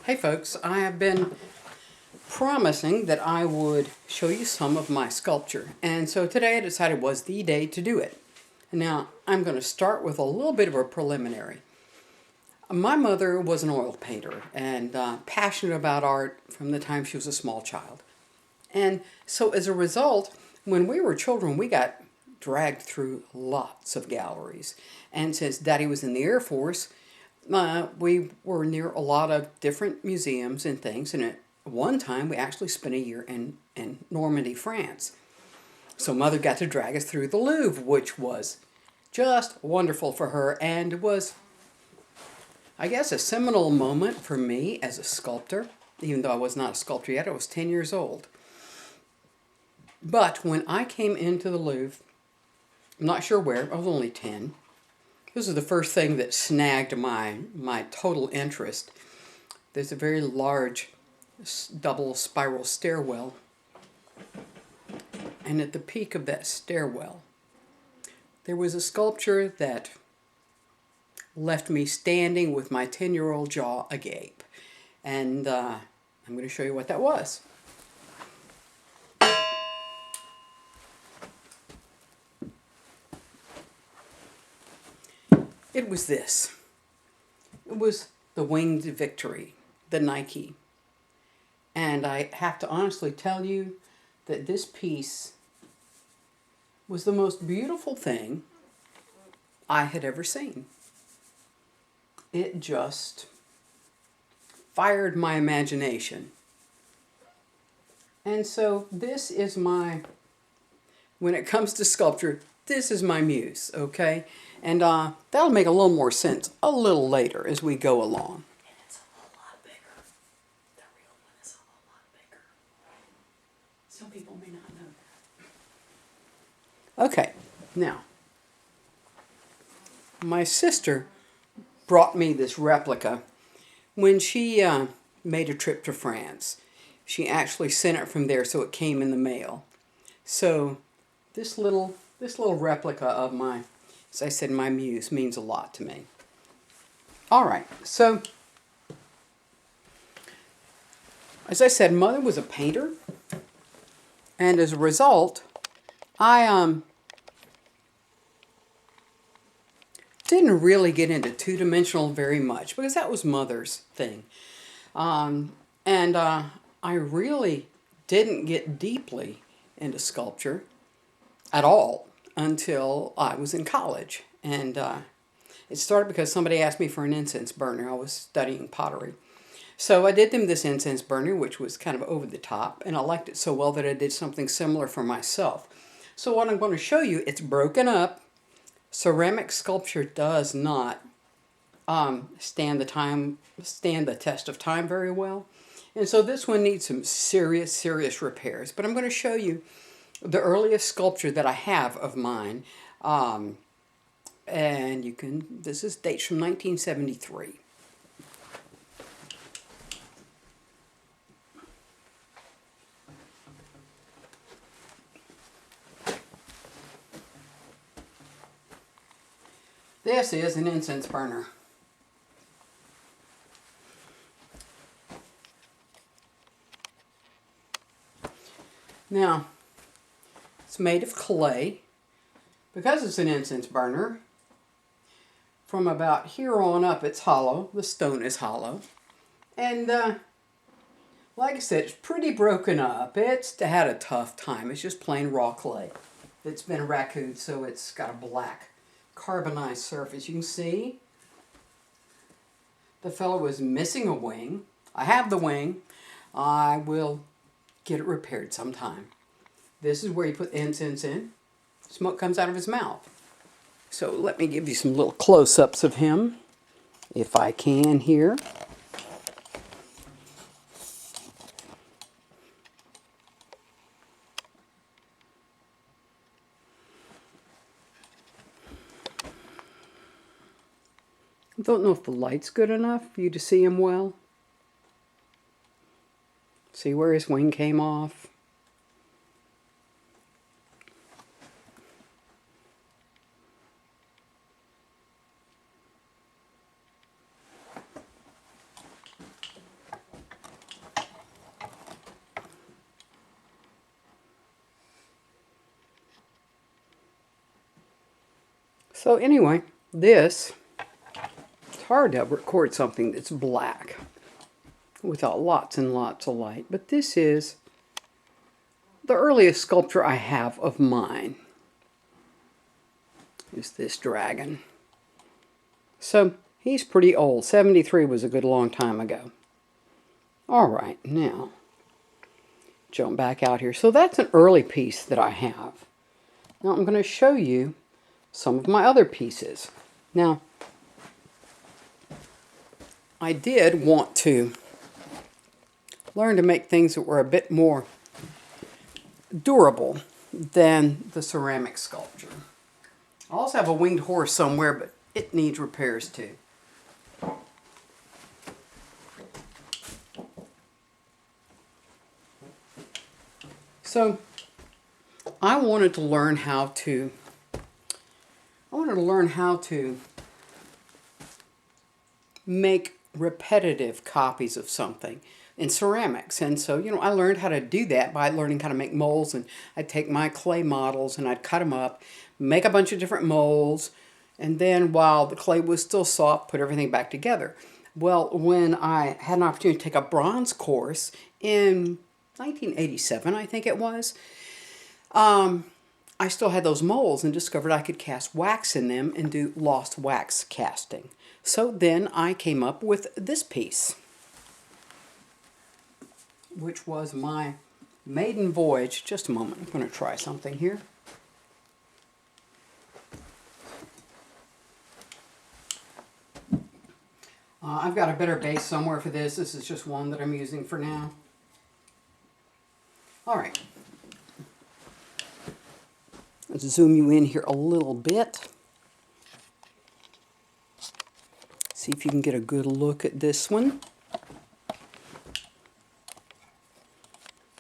Hey folks, I have been promising that I would show you some of my sculpture, and so today I decided was the day to do it. Now I'm going to start with a little bit of a preliminary. My mother was an oil painter and passionate about art from the time she was a small child. And so as a result, when we were children, we got dragged through lots of galleries. And since Daddy was in the Air Force, we were near a lot of different museums and things. And at one time, we actually spent a year in Normandy, France. So Mother got to drag us through the Louvre, which was just wonderful for her. And it was, I guess, a seminal moment for me as a sculptor. Even though I was not a sculptor yet, I was 10 years old. But when I came into the Louvre, I'm not sure where, I was only 10. This is the first thing that snagged my total interest. There's a very large double spiral stairwell. And at the peak of that stairwell, there was a sculpture that left me standing with my 10-year-old jaw agape. And I'm going to show you what that was. It was this. It was the Winged Victory, the Nike. And I have to honestly tell you that this piece was the most beautiful thing I had ever seen. It just fired my imagination. And so this is when it comes to sculpture, this is my muse, okay? And that'll make a little more sense a little later as we go along. And it's a whole lot bigger. The real one is a whole lot bigger. Some people may not know that. Okay, now, my sister brought me this replica when she made a trip to France. She actually sent it from there, so it came in the mail. So this little replica of my, as I said, my muse means a lot to me. All right, so as I said, Mother was a painter, and as a result, I didn't really get into two-dimensional very much because that was Mother's thing. And I really didn't get deeply into sculpture at all until I was in college. And it started because somebody asked me for an incense burner. I was studying pottery. So I did them this incense burner, which was kind of over the top, and I liked it so well that I did something similar for myself. So what I'm going to show you, it's broken up. Ceramic sculpture does not stand the test of time very well. And so this one needs some serious repairs. But I'm going to show you the earliest sculpture that I have of mine. And this is dates from 1973. This is an incense burner. Now, it's made of clay. Because it's an incense burner, from about here on up it's hollow. The stone is hollow. And like I said, it's pretty broken up. It's had a tough time. It's just plain raw clay. It's been raccooed, so it's got a black carbonized surface. You can see the fellow was missing a wing. I have the wing. I will get it repaired sometime. This is where you put the incense in. Smoke comes out of his mouth. So let me give you some little close-ups of him, if I can here. I don't know if the light's good enough for you to see him well. See where his wing came off? So anyway, it's hard to record something that's black without lots and lots of light, but this is the earliest sculpture I have of mine, is this dragon. So he's pretty old. 73 was a good long time ago. All right, now jump back out here. So that's an early piece that I have. Now I'm going to show you some of my other pieces. Now, I did want to learn to make things that were a bit more durable than the ceramic sculpture. I also have a winged horse somewhere, but it needs repairs too. So I wanted to learn how to make repetitive copies of something in ceramics. And so, I learned how to do that by learning how to make molds. And I'd take my clay models and I'd cut them up, make a bunch of different molds, and then while the clay was still soft, put everything back together. Well, when I had an opportunity to take a bronze course in 1987, I think it was, I still had those molds and discovered I could cast wax in them and do lost wax casting. So then I came up with this piece, which was my maiden voyage. Just a moment, I'm going to try something here. I've got a better base somewhere for this. This is just one that I'm using for now. All right. Let's zoom you in here a little bit. See if you can get a good look at this one.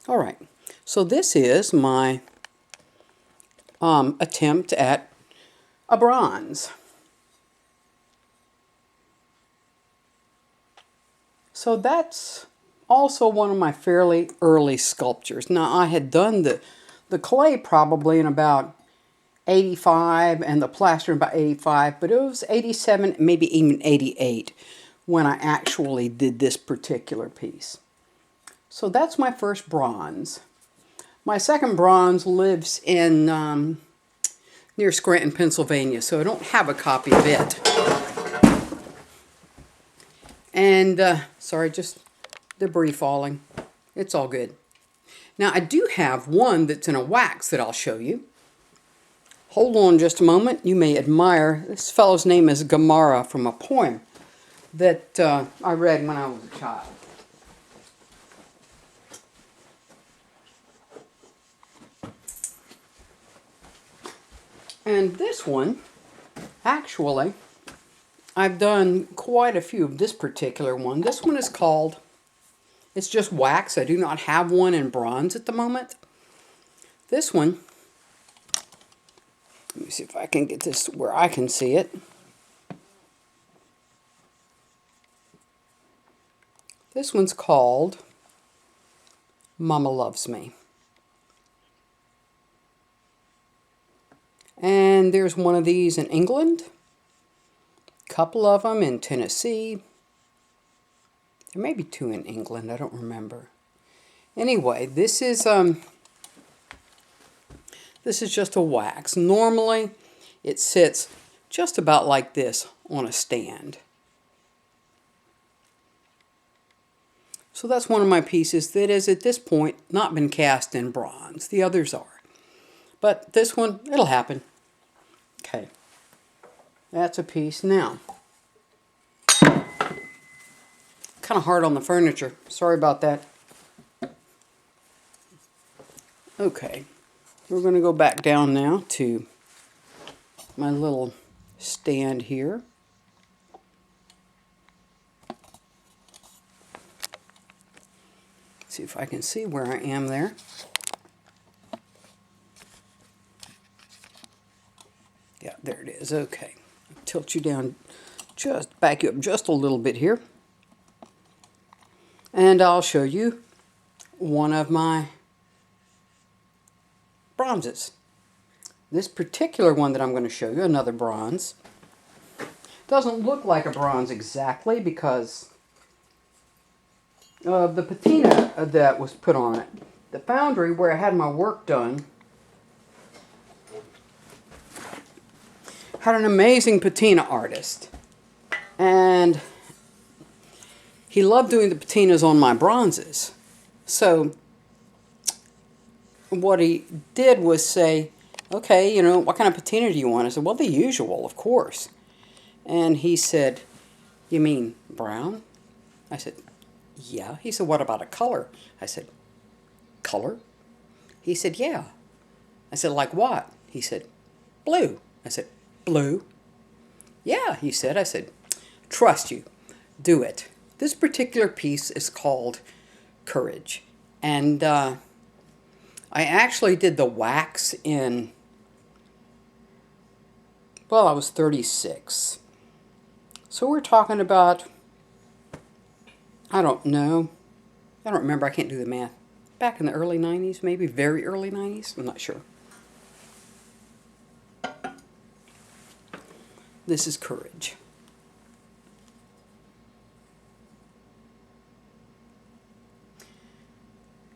All right. So this is my attempt at a bronze. So that's also one of my fairly early sculptures. Now I had done the clay probably in about 85 and the plaster in about 85, but it was 87, maybe even 88 when I actually did this particular piece. So that's my first bronze. My second bronze lives in near Scranton, Pennsylvania, so I don't have a copy of it. And, sorry, just debris falling. It's all good. Now, I do have one that's in a wax that I'll show you. Hold on just a moment. You may admire, this fellow's name is Gamarra from a poem that I read when I was a child. And this one, actually, I've done quite a few of this particular one. This one is called, it's just wax. I do not have one in bronze at the moment. This one, let me see if I can get this where I can see it. This one's called Mama Loves Me. And there's one of these in England. Couple of them in Tennessee. There may be two in England, I don't remember. Anyway, this is just a wax. Normally, it sits just about like this on a stand. So that's one of my pieces that is at this point not been cast in bronze. The others are. But this one, it'll happen. Okay. That's a piece. Now, kind of hard on the furniture. Sorry about that. Okay. We're going to go back down now to my little stand here. See if I can see where I am there. Yeah, there it is. Okay. Tilt you down, just back you up just a little bit here. And I'll show you one of my bronzes. This particular one that I'm going to show you, another bronze, doesn't look like a bronze exactly because of the patina that was put on it. The foundry where I had my work done had an amazing patina artist. And he loved doing the patinas on my bronzes. So what he did was say, okay, you know, what kind of patina do you want? I said, well, the usual, of course. And he said, you mean brown? I said, yeah. He said, what about a color? I said, color? He said, yeah. I said, like what? He said, blue. I said, blue? Yeah, he said. I said, trust you. Do it. This particular piece is called Courage. And I actually did the wax in, well, I was 36. So we're talking about, I don't know. I don't remember. I can't do the math. Back in the early 90s, maybe very early 90s. I'm not sure. This is Courage.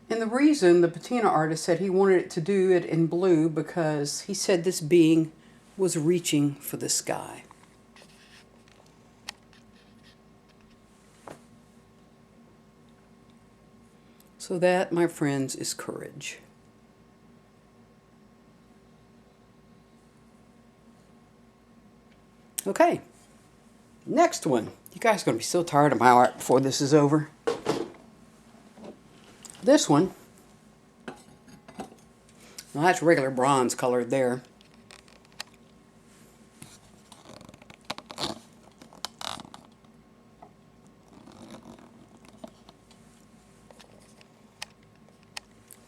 And the reason the patina artist said he wanted it to do it in blue because he said this being was reaching for the sky. So that, my friends, is Courage. Okay, next one. You guys are going to be so tired of my art before this is over. This one, well, that's regular bronze colored there.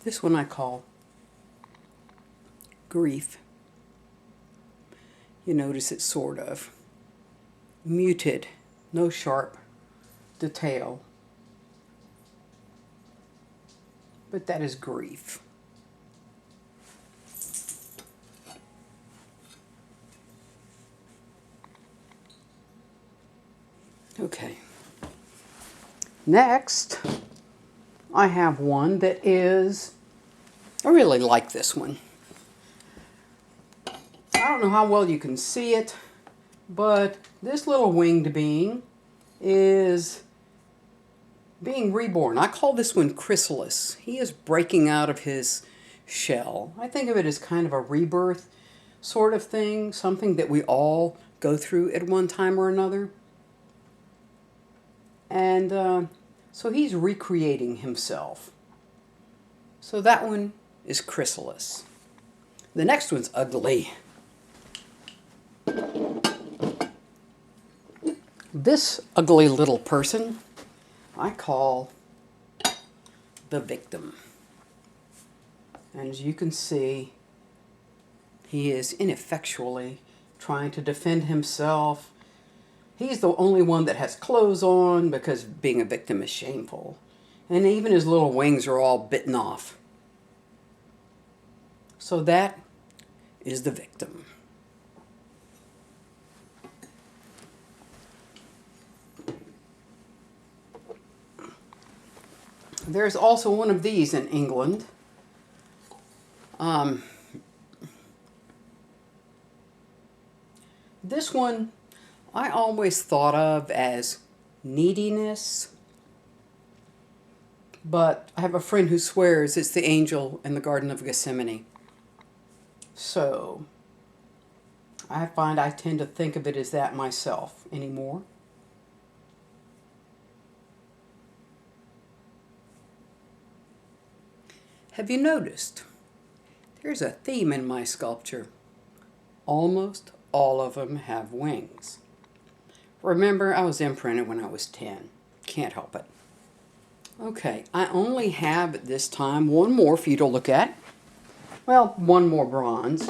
This one I call Grief. You notice it's sort of muted, no sharp detail. But that is Grief. Okay. Next, I have one that is, I really like this one. I don't know how well you can see it, but this little winged being is being reborn. I call this one Chrysalis. He is breaking out of his shell. I think of it as kind of a rebirth sort of thing, something that we all go through at one time or another. And so he's recreating himself. So that one is Chrysalis. The next one's ugly. This ugly little person I call the Victim. And as you can see, he is ineffectually trying to defend himself. He's the only one that has clothes on because being a victim is shameful. And even his little wings are all bitten off. So that is the Victim. There's also one of these in England. This one I always thought of as neediness, but I have a friend who swears it's the angel in the Garden of Gethsemane. So I find I tend to think of it as that myself anymore. Have you noticed? There's a theme in my sculpture. Almost all of them have wings. Remember, I was imprinted when I was 10. Can't help it. Okay, I only have at this time one more for you to look at. Well, one more bronze.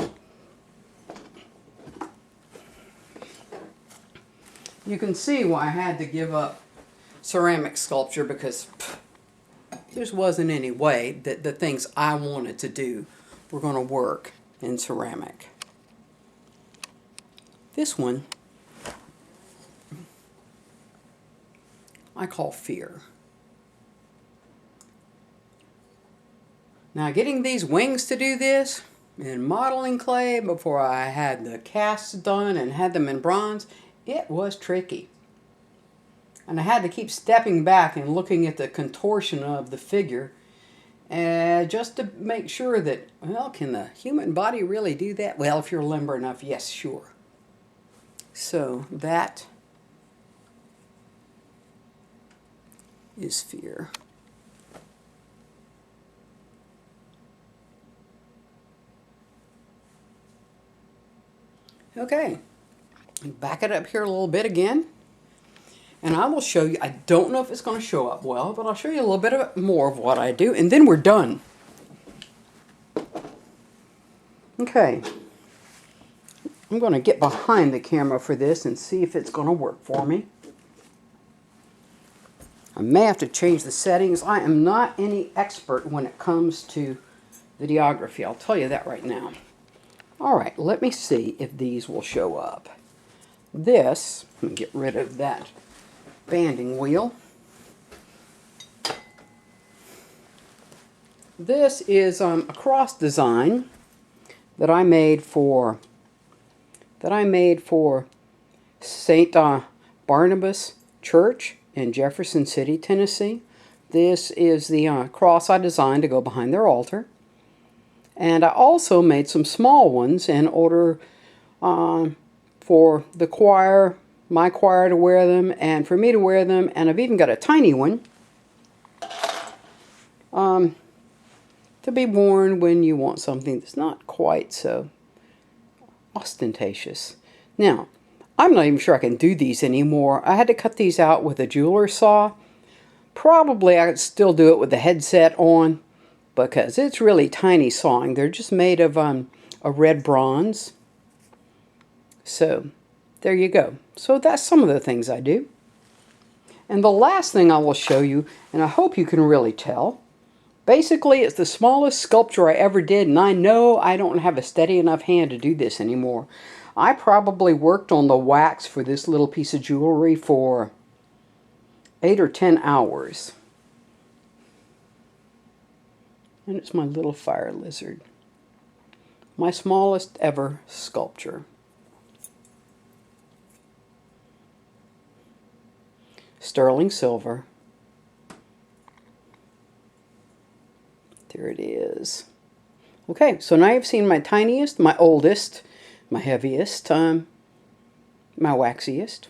You can see why I had to give up ceramic sculpture because there wasn't any way that the things I wanted to do were going to work in ceramic. This one I call Fear. Now, getting these wings to do this in modeling clay before I had the casts done and had them in bronze, it was tricky. And I had to keep stepping back and looking at the contortion of the figure just to make sure that, well, can the human body really do that? Well, if you're limber enough, yes, sure. So that is Fear. Okay, back it up here a little bit again. And I will show you, I don't know if it's going to show up well, but I'll show you a little bit more of what I do, and then we're done. Okay. I'm going to get behind the camera for this and see if it's going to work for me. I may have to change the settings. I am not any expert when it comes to videography. I'll tell you that right now. Alright, let me see if these will show up. This, let me get rid of that banding wheel. This is a cross design that I made for St. Barnabas Church in Jefferson City, Tennessee. This is the cross I designed to go behind their altar. And I also made some small ones in order for the choir, my choir to wear them, and for me to wear them. And I've even got a tiny one to be worn when you want something that's not quite so ostentatious. Now, I'm not even sure I can do these anymore. I had to cut these out with a jeweler's saw. Probably I could still do it with the headset on, because it's really tiny sawing. They're just made of a red bronze. So, there you go. So that's some of the things I do. And the last thing I will show you, and I hope you can really tell, basically it's the smallest sculpture I ever did, and I know I don't have a steady enough hand to do this anymore. I probably worked on the wax for this little piece of jewelry for 8 or 10 hours. And it's my little fire lizard. My smallest ever sculpture. Sterling silver. There it is. Okay, so now you've seen my tiniest, my oldest, my heaviest, my waxiest.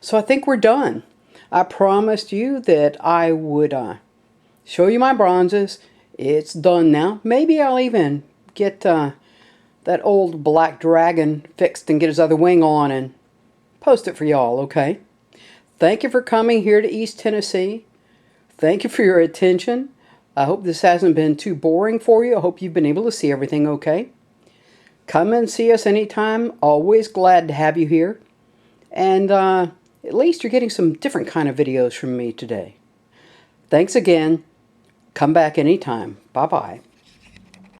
So I think we're done. I promised you that I would show you my bronzes. It's done now. Maybe I'll even get that old black dragon fixed and get his other wing on and post it for y'all, okay? Thank you for coming here to East Tennessee. Thank you for your attention. I hope this hasn't been too boring for you. I hope you've been able to see everything okay. Come and see us anytime. Always glad to have you here. And at least you're getting some different kind of videos from me today. Thanks again. Come back anytime. Bye-bye.